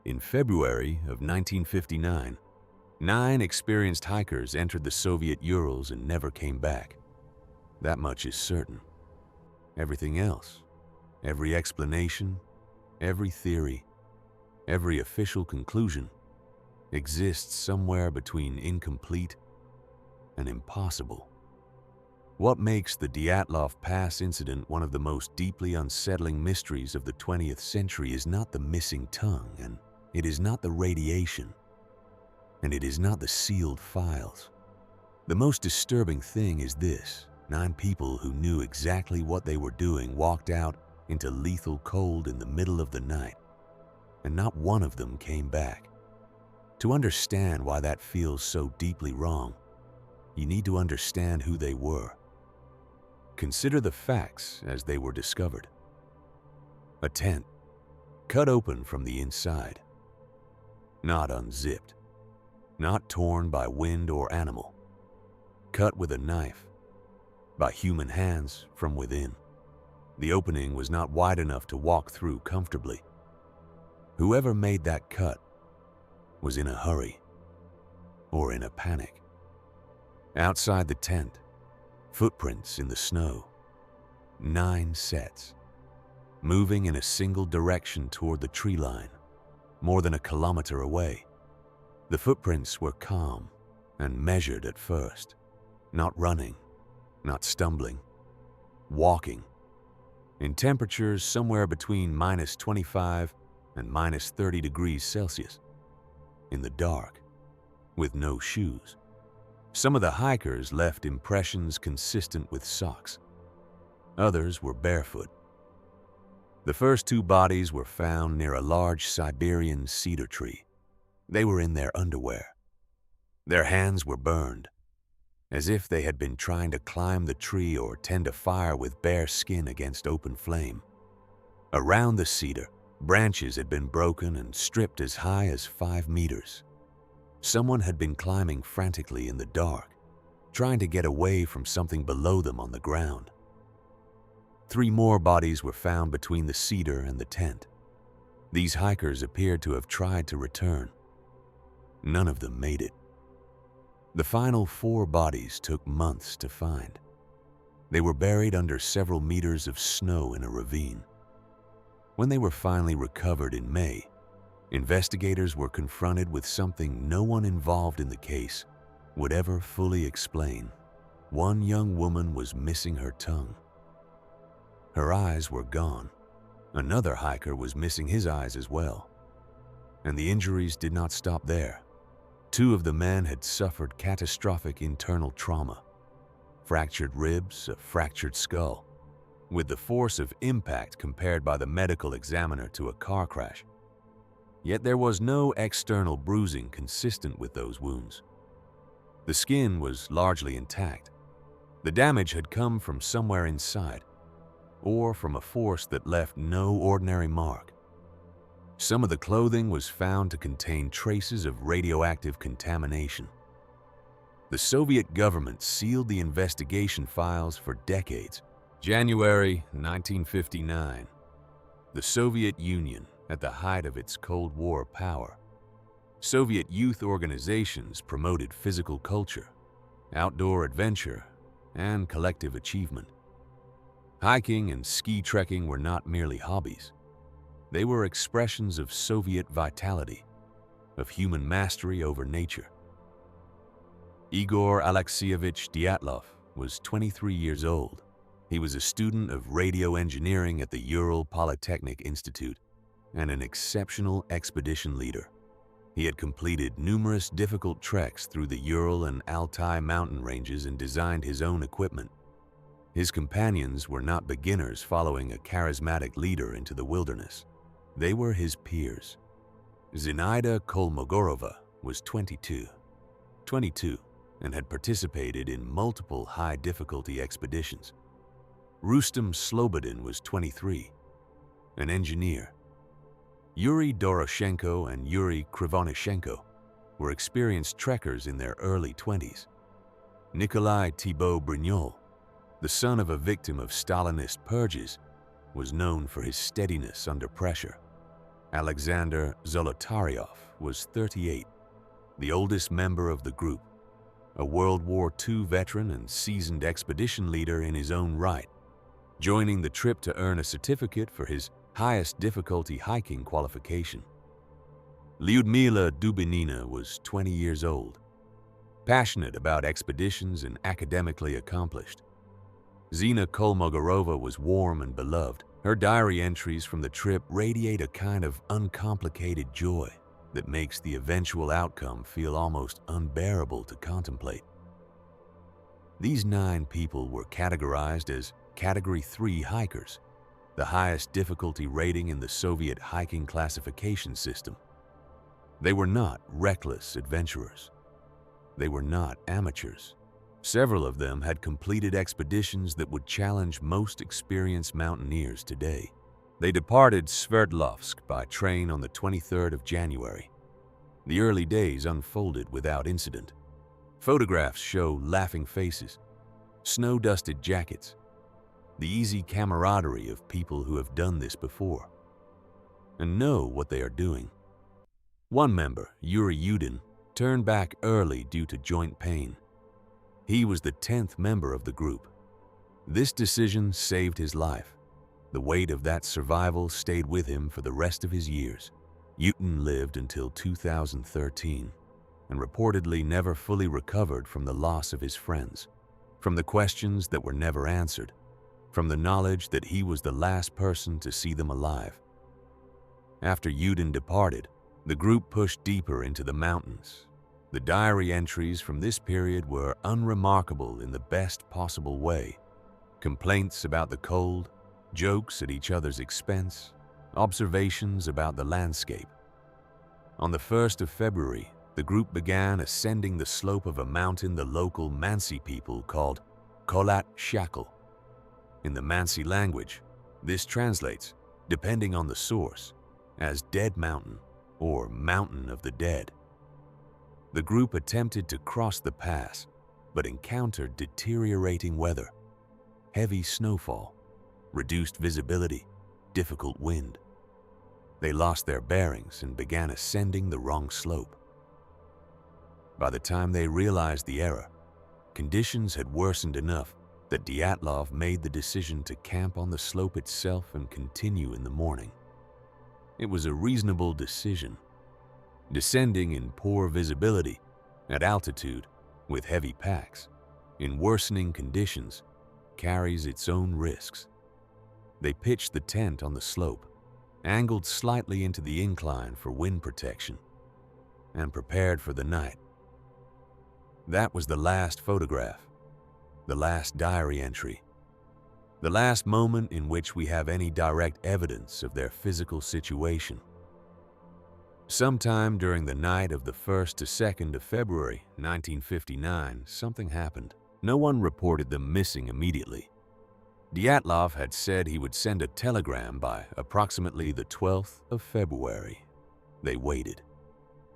In February of 1959, 9 experienced hikers entered the Soviet Urals and never came back. That much is certain. Everything else, every explanation, every theory, every official conclusion exists somewhere between incomplete and impossible. What makes the Dyatlov Pass incident one of the most deeply unsettling mysteries of the 20th century is not the missing tongue, and it is not the radiation, and it is not the sealed files. The most disturbing thing is this: 9 people who knew exactly what they were doing walked out into lethal cold in the middle of the night, and not one of them came back. To understand why that feels so deeply wrong, you need to understand who they were. Consider the facts as they were discovered. A tent, cut open from the inside, not unzipped, not torn by wind or animal, cut with a knife, by human hands from within. The opening was not wide enough to walk through comfortably. Whoever made that cut was in a hurry or in a panic. Outside the tent, footprints in the snow, 9 sets, moving in a single direction toward the tree line, more than a kilometer away. The footprints were calm and measured at first, not running, not stumbling, walking, in temperatures somewhere between -25 and -30 degrees Celsius, in the dark, with no shoes. Some of the hikers left impressions consistent with socks. Others were barefoot. The first 2 bodies were found near a large Siberian cedar tree. They were in their underwear. Their hands were burned, as if they had been trying to climb the tree or tend a fire with bare skin against open flame. Around the cedar, branches had been broken and stripped as high as 5 meters. Someone had been climbing frantically in the dark, trying to get away from something below them on the ground. 3 more bodies were found between the cedar and the tent. These hikers appeared to have tried to return. None of them made it. The final 4 bodies took months to find. They were buried under several meters of snow in a ravine. When they were finally recovered in May, investigators were confronted with something no one involved in the case would ever fully explain. One young woman was missing her tongue. Her eyes were gone. Another hiker was missing his eyes as well. And the injuries did not stop there. 2 of the men had suffered catastrophic internal trauma, fractured ribs, a fractured skull, with the force of impact compared by the medical examiner to a car crash. Yet there was no external bruising consistent with those wounds. The skin was largely intact. The damage had come from somewhere inside, or from a force that left no ordinary mark. Some of the clothing was found to contain traces of radioactive contamination. The Soviet government sealed the investigation files for decades. January 1959, the Soviet Union at the height of its Cold War power. Soviet youth organizations promoted physical culture, outdoor adventure, and collective achievement. Hiking and ski trekking were not merely hobbies. They were expressions of Soviet vitality, of human mastery over nature. Igor Alexeyevich Dyatlov was 23 years old. He was a student of radio engineering at the Ural Polytechnic Institute and an exceptional expedition leader. He had completed numerous difficult treks through the Ural and Altai mountain ranges and designed his own equipment. His companions were not beginners following a charismatic leader into the wilderness. They were his peers. Zinaida Kolmogorova was 22, and had participated in multiple high-difficulty expeditions. Rustem Slobodin was 23, an engineer. Yuri Doroshenko and Yuri Krivonishenko were experienced trekkers in their early 20s. Nikolai Thibaut Brignol, the son of a victim of Stalinist purges, was known for his steadiness under pressure. Alexander Zolotaryov was 38, the oldest member of the group, a World War II veteran and seasoned expedition leader in his own right, joining the trip to earn a certificate for his highest difficulty hiking qualification. Lyudmila Dubinina was 20 years old, passionate about expeditions and academically accomplished. Zina Kolmogorova was warm and beloved. Her diary entries from the trip radiate a kind of uncomplicated joy that makes the eventual outcome feel almost unbearable to contemplate. These 9 people were categorized as Category 3 hikers, the highest difficulty rating in the Soviet hiking classification system. They were not reckless adventurers. They were not amateurs. Several of them had completed expeditions that would challenge most experienced mountaineers today. They departed Sverdlovsk by train on the 23rd of January. The early days unfolded without incident. Photographs show laughing faces, snow-dusted jackets, the easy camaraderie of people who have done this before and know what they are doing. One member, Yuri Yudin, turned back early due to joint pain. He was the 10th member of the group. This decision saved his life. The weight of that survival stayed with him for the rest of his years. Yudin lived until 2013 and reportedly never fully recovered from the loss of his friends, from the questions that were never answered, from the knowledge that he was the last person to see them alive. After Yudin departed, the group pushed deeper into the mountains. The diary entries from this period were unremarkable in the best possible way. Complaints about the cold, jokes at each other's expense, observations about the landscape. On the 1st of February, the group began ascending the slope of a mountain the local Mansi people called Kholat Shakal. In the Mansi language, this translates, depending on the source, as Dead Mountain or Mountain of the Dead. The group attempted to cross the pass, but encountered deteriorating weather, heavy snowfall, reduced visibility, difficult wind. They lost their bearings and began ascending the wrong slope. By the time they realized the error, conditions had worsened enough that Dyatlov made the decision to camp on the slope itself and continue in the morning. It was a reasonable decision. Descending in poor visibility, at altitude, with heavy packs, in worsening conditions, carries its own risks. They pitched the tent on the slope, angled slightly into the incline for wind protection, and prepared for the night. That was the last photograph, the last diary entry, the last moment in which we have any direct evidence of their physical situation. Sometime during the night of the 1st to 2nd of February 1959, something happened. No one reported them missing immediately. Dyatlov had said he would send a telegram by approximately the 12th of February. They waited.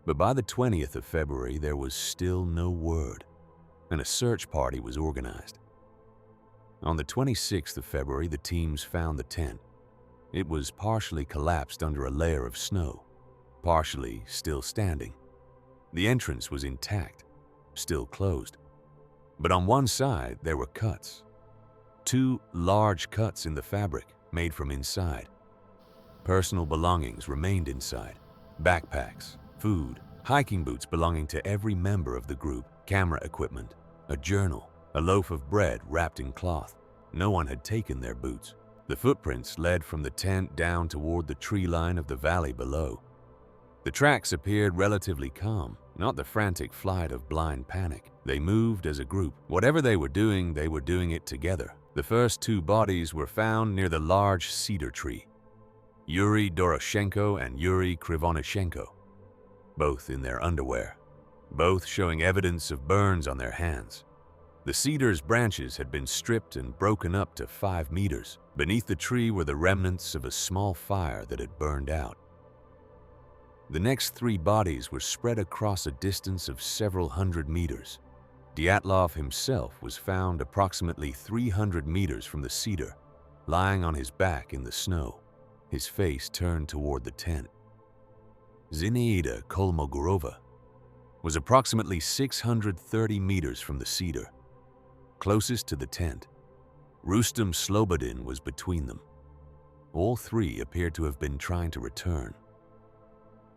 But by the 20th of February, there was still no word, and a search party was organized. On the 26th of February, the teams found the tent. It was partially collapsed under a layer of snow, partially still standing. The entrance was intact, still closed. But on one side, there were cuts. 2 large cuts in the fabric made from inside. Personal belongings remained inside. Backpacks, food, hiking boots belonging to every member of the group, camera equipment, a journal, a loaf of bread wrapped in cloth. No one had taken their boots. The footprints led from the tent down toward the tree line of the valley below. The tracks appeared relatively calm, not the frantic flight of blind panic. They moved as a group. Whatever they were doing it together. The first 2 bodies were found near the large cedar tree. Yuri Doroshenko and Yuri Krivonishenko, both in their underwear, both showing evidence of burns on their hands. The cedar's branches had been stripped and broken up to 5 meters. Beneath the tree were the remnants of a small fire that had burned out. The next 3 bodies were spread across a distance of several hundred meters. Dyatlov himself was found approximately 300 meters from the cedar, lying on his back in the snow, his face turned toward the tent. Zinaida Kolmogorova, was approximately 630 meters from the cedar. Closest to the tent, Rustem Slobodin was between them. All three appeared to have been trying to return.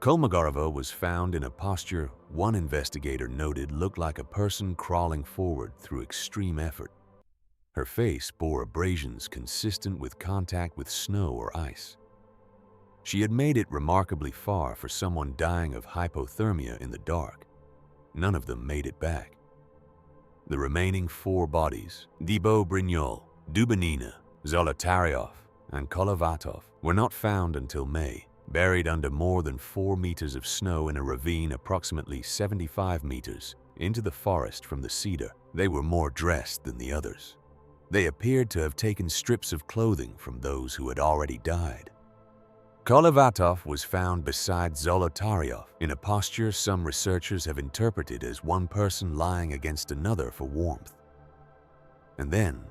Kolmogorova was found in a posture one investigator noted looked like a person crawling forward through extreme effort. Her face bore abrasions consistent with contact with snow or ice. She had made it remarkably far for someone dying of hypothermia in the dark. None of them made it back. The remaining four bodies, Dibo Brignol, Dubinina, Zolotaryov, and Kolovatov, were not found until May, buried under more than 4 meters of snow in a ravine approximately 75 meters into the forest from the cedar. They were more dressed than the others. They appeared to have taken strips of clothing from those who had already died. Kolovatov was found beside Zolotaryov in a posture some researchers have interpreted as one person lying against another for warmth. And then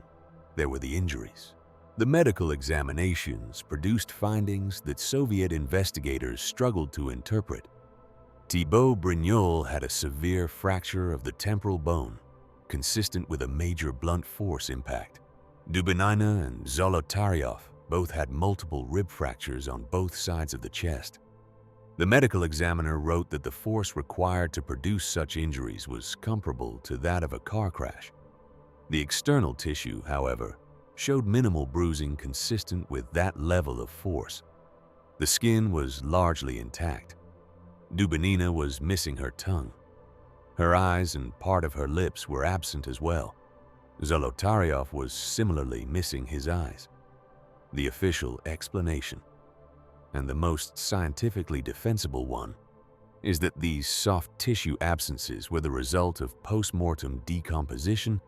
there were the injuries. The medical examinations produced findings that Soviet investigators struggled to interpret. Thibaut Brignol had a severe fracture of the temporal bone, consistent with a major blunt force impact. Dubinina and Zolotaryov both had multiple rib fractures on both sides of the chest. The medical examiner wrote that the force required to produce such injuries was comparable to that of a car crash. The external tissue, however, showed minimal bruising consistent with that level of force. The skin was largely intact. Dubinina was missing her tongue. Her eyes and part of her lips were absent as well. Zolotaryov was similarly missing his eyes. The official explanation, and the most scientifically defensible one, is that these soft tissue absences were the result of post-mortem decomposition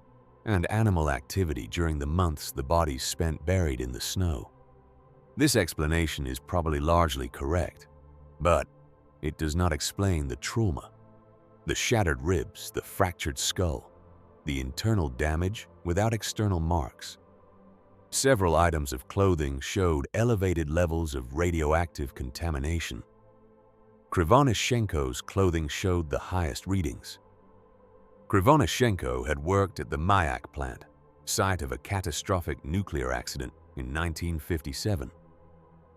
and animal activity during the months the bodies spent buried in the snow. This explanation is probably largely correct, but it does not explain the trauma, the shattered ribs, the fractured skull, the internal damage without external marks. Several items of clothing showed elevated levels of radioactive contamination. Krivonishenko's clothing showed the highest readings. Krivonishenko had worked at the Mayak plant, site of a catastrophic nuclear accident in 1957.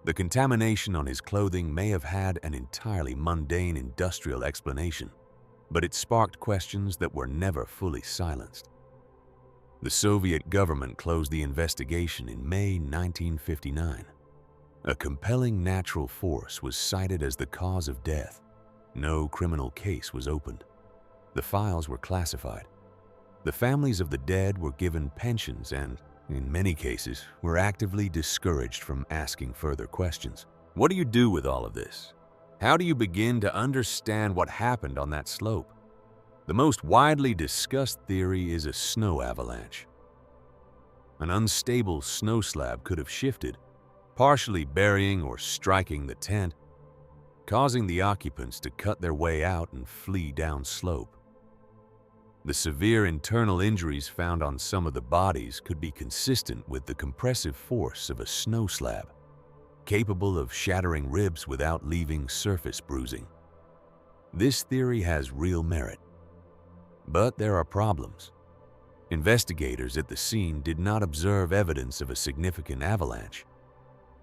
The contamination on his clothing may have had an entirely mundane industrial explanation, but it sparked questions that were never fully silenced. The Soviet government closed the investigation in May 1959. A compelling natural force was cited as the cause of death. No criminal case was opened. The files were classified. The families of the dead were given pensions and, in many cases, were actively discouraged from asking further questions. What do you do with all of this? How do you begin to understand what happened on that slope? The most widely discussed theory is a snow avalanche. An unstable snow slab could have shifted, partially burying or striking the tent, causing the occupants to cut their way out and flee down slope. The severe internal injuries found on some of the bodies could be consistent with the compressive force of a snow slab, capable of shattering ribs without leaving surface bruising. This theory has real merit. But there are problems. Investigators at the scene did not observe evidence of a significant avalanche.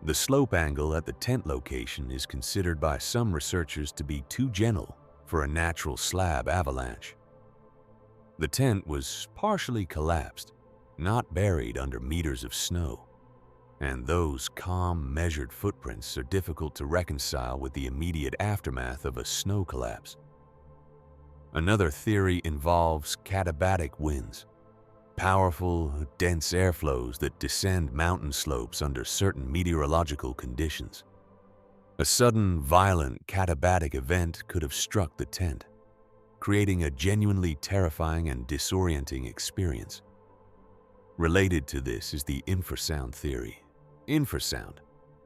The slope angle at the tent location is considered by some researchers to be too gentle for a natural slab avalanche. The tent was partially collapsed, not buried under meters of snow, and those calm, measured footprints are difficult to reconcile with the immediate aftermath of a snow collapse. Another theory involves katabatic winds, powerful, dense airflows that descend mountain slopes under certain meteorological conditions. A sudden, violent katabatic event could have struck the tent, creating a genuinely terrifying and disorienting experience. Related to this is the infrasound theory. Infrasound,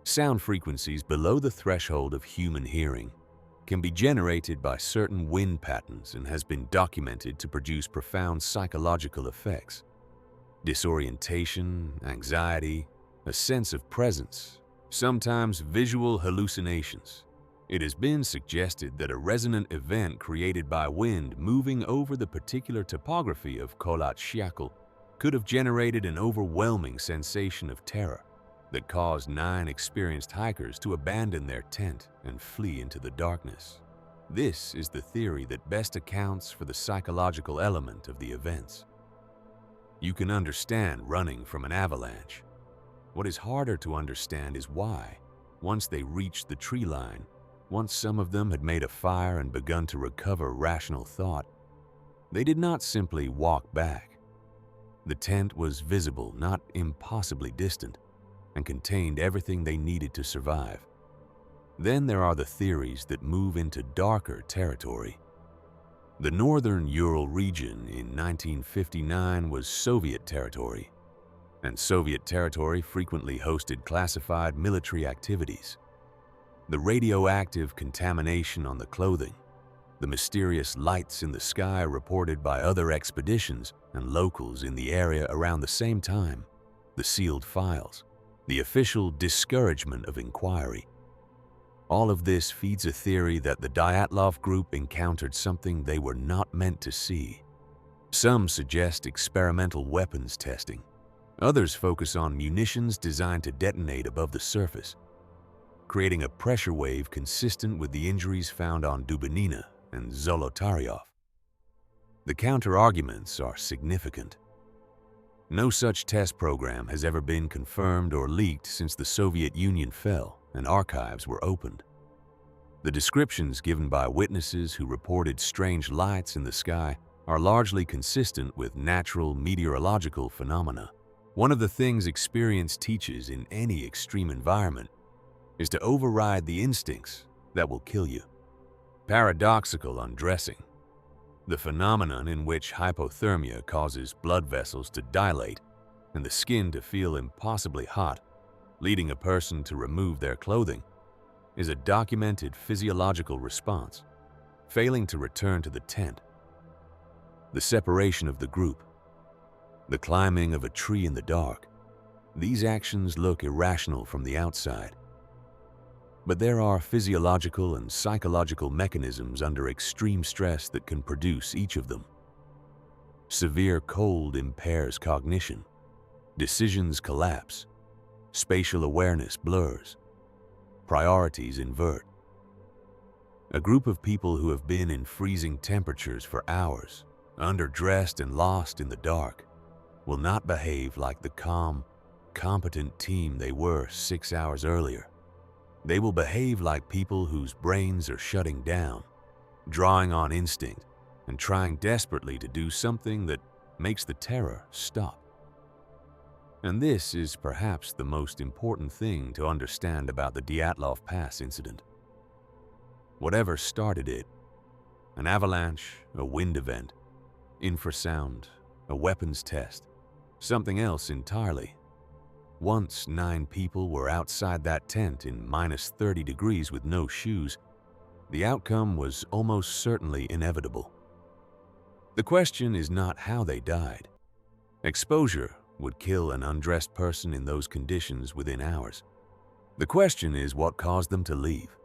sound frequencies below the threshold of human hearing, can be generated by certain wind patterns and has been documented to produce profound psychological effects. Disorientation, anxiety, a sense of presence, sometimes visual hallucinations. It has been suggested that a resonant event created by wind moving over the particular topography of Kholat Syakhl could have generated an overwhelming sensation of terror that caused 9 experienced hikers to abandon their tent and flee into the darkness. This is the theory that best accounts for the psychological element of the events. You can understand running from an avalanche. What is harder to understand is why, once they reached the tree line, once some of them had made a fire and begun to recover rational thought, they did not simply walk back. The tent was visible, not impossibly distant, and contained everything they needed to survive. Then there are the theories that move into darker territory. The northern Ural region in 1959 was Soviet territory, and Soviet territory frequently hosted classified military activities. The radioactive contamination on the clothing, the mysterious lights in the sky reported by other expeditions and locals in the area around the same time, the sealed files, the official discouragement of inquiry. All of this feeds a theory that the Dyatlov group encountered something they were not meant to see. Some suggest experimental weapons testing. Others focus on munitions designed to detonate above the surface, creating a pressure wave consistent with the injuries found on Dubinina and Zolotaryov. The counter-arguments are significant. No such test program has ever been confirmed or leaked since the Soviet Union fell and archives were opened. The descriptions given by witnesses who reported strange lights in the sky are largely consistent with natural meteorological phenomena. One of the things experience teaches in any extreme environment is to override the instincts that will kill you. Paradoxical undressing, the phenomenon in which hypothermia causes blood vessels to dilate and the skin to feel impossibly hot, leading a person to remove their clothing, is a documented physiological response. Failing to return to the tent, the separation of the group, the climbing of a tree in the dark, these actions look irrational from the outside. But there are physiological and psychological mechanisms under extreme stress that can produce each of them. Severe cold impairs cognition, decisions collapse, spatial awareness blurs, priorities invert. A group of people who have been in freezing temperatures for hours, underdressed and lost in the dark, will not behave like the calm, competent team they were 6 hours earlier. They will behave like people whose brains are shutting down, drawing on instinct, and trying desperately to do something that makes the terror stop. And this is perhaps the most important thing to understand about the Dyatlov Pass incident. Whatever started it, an avalanche, a wind event, infrasound, a weapons test, something else entirely. Once 9 people were outside that tent in minus 30 degrees with no shoes, the outcome was almost certainly inevitable. The question is not how they died. Exposure would kill an undressed person in those conditions within hours. The question is what caused them to leave.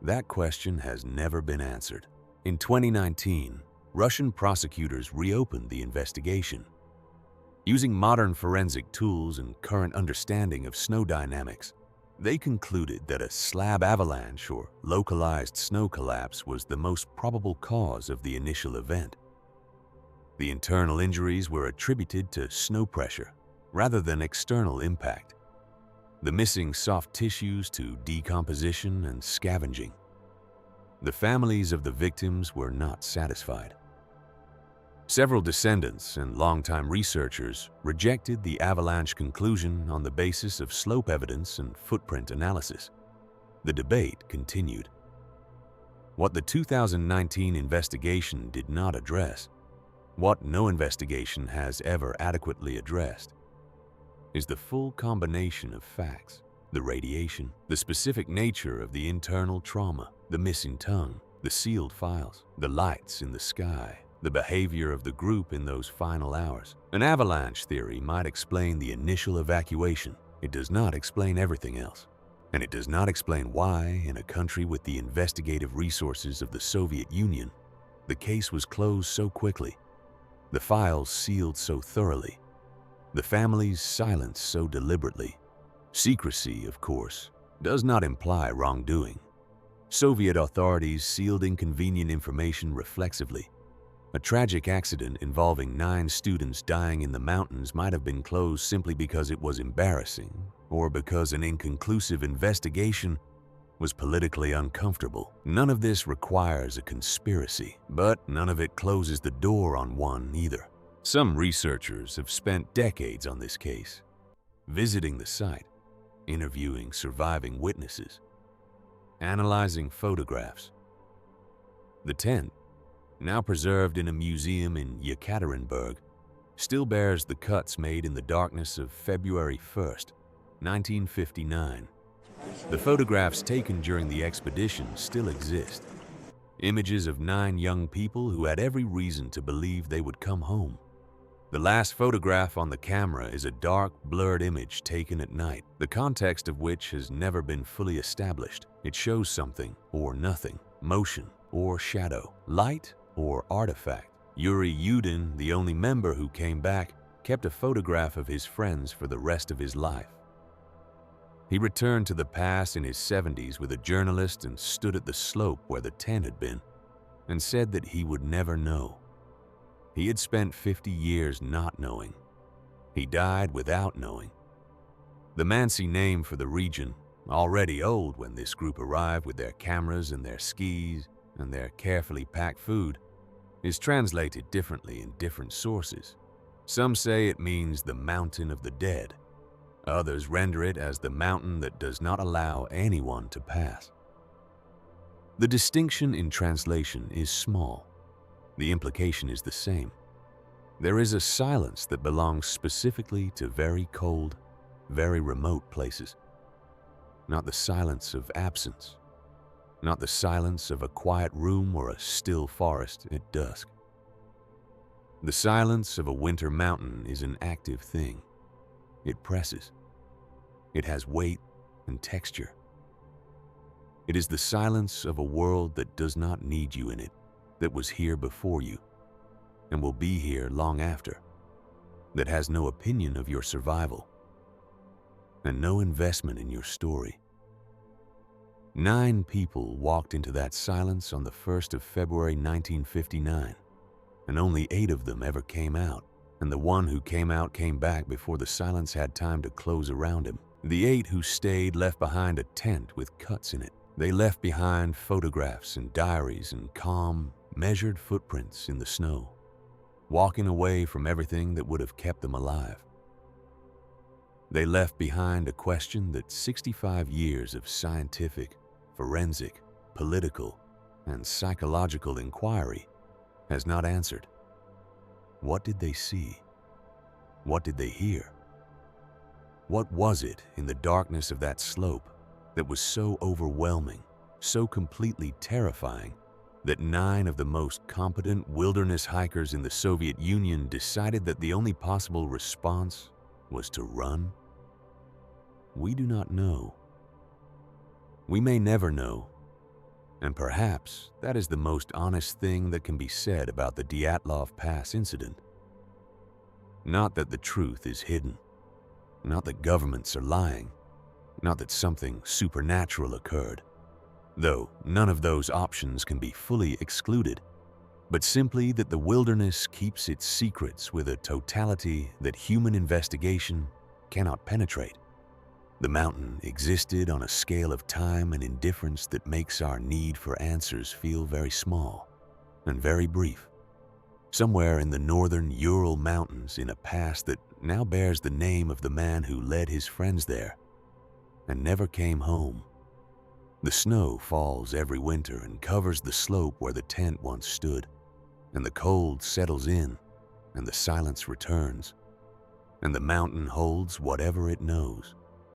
That question has never been answered. In 2019, Russian prosecutors reopened the investigation. Using modern forensic tools and current understanding of snow dynamics, they concluded that a slab avalanche or localized snow collapse was the most probable cause of the initial event. The internal injuries were attributed to snow pressure rather than external impact. The missing soft tissues to decomposition and scavenging. The families of the victims were not satisfied. Several descendants and longtime researchers rejected the avalanche conclusion on the basis of slope evidence and footprint analysis. The debate continued. What the 2019 investigation did not address, what no investigation has ever adequately addressed, is the full combination of facts, the radiation, the specific nature of the internal trauma, the missing tongue, the sealed files, the lights in the sky, the behavior of the group in those final hours. An avalanche theory might explain the initial evacuation. It does not explain everything else. And it does not explain why, in a country with the investigative resources of the Soviet Union, the case was closed so quickly, the files sealed so thoroughly, the families silenced so deliberately. Secrecy, of course, does not imply wrongdoing. Soviet authorities sealed inconvenient information reflexively. A tragic accident involving 9 students dying in the mountains might have been closed simply because it was embarrassing, or because an inconclusive investigation was politically uncomfortable. None of this requires a conspiracy, but none of it closes the door on one either. Some researchers have spent decades on this case, visiting the site, interviewing surviving witnesses, analyzing photographs. The tent, now preserved in a museum in Yekaterinburg, still bears the cuts made in the darkness of February 1st, 1959. The photographs taken during the expedition still exist. Images of 9 young people who had every reason to believe they would come home. The last photograph on the camera is a dark, blurred image taken at night, the context of which has never been fully established. It shows something or nothing, motion or shadow, light or artifact. Yuri Yudin, the only member who came back, kept a photograph of his friends for the rest of his life. He returned to the pass in his 70s with a journalist and stood at the slope where the tent had been, and said that he would never know. He had spent 50 years not knowing. He died without knowing. The Mansi name for the region, already old when this group arrived with their cameras and their skis and their carefully packed food, is translated differently in different sources. Some say it means the mountain of the dead. Others render it as the mountain that does not allow anyone to pass. The distinction in translation is small. The implication is the same. There is a silence that belongs specifically to very cold, very remote places. Not the silence of absence. Not the silence of a quiet room or a still forest at dusk. The silence of a winter mountain is an active thing. It presses. It has weight and texture. It is the silence of a world that does not need you in it, that was here before you, and will be here long after, that has no opinion of your survival, and no investment in your story. 9 people walked into that silence on the 1st of February 1959, and only 8 of them ever came out, and the one who came out came back before the silence had time to close around him. The 8 who stayed left behind a tent with cuts in it. They left behind photographs and diaries and calm, measured footprints in the snow, walking away from everything that would have kept them alive. They left behind a question that 65 years of scientific, forensic, political, and psychological inquiry has not answered. What did they see? What did they hear? What was it in the darkness of that slope that was so overwhelming, so completely terrifying, that 9 of the most competent wilderness hikers in the Soviet Union decided that the only possible response was to run? We do not know. We may never know, and perhaps that is the most honest thing that can be said about the Dyatlov Pass incident. Not that the truth is hidden, not that governments are lying, not that something supernatural occurred, though none of those options can be fully excluded, but simply that the wilderness keeps its secrets with a totality that human investigation cannot penetrate. The mountain existed on a scale of time and indifference that makes our need for answers feel very small and very brief. Somewhere in the northern Ural Mountains, in a pass that now bears the name of the man who led his friends there and never came home. The snow falls every winter and covers the slope where the tent once stood, and the cold settles in, and the silence returns, and the mountain holds whatever it knows.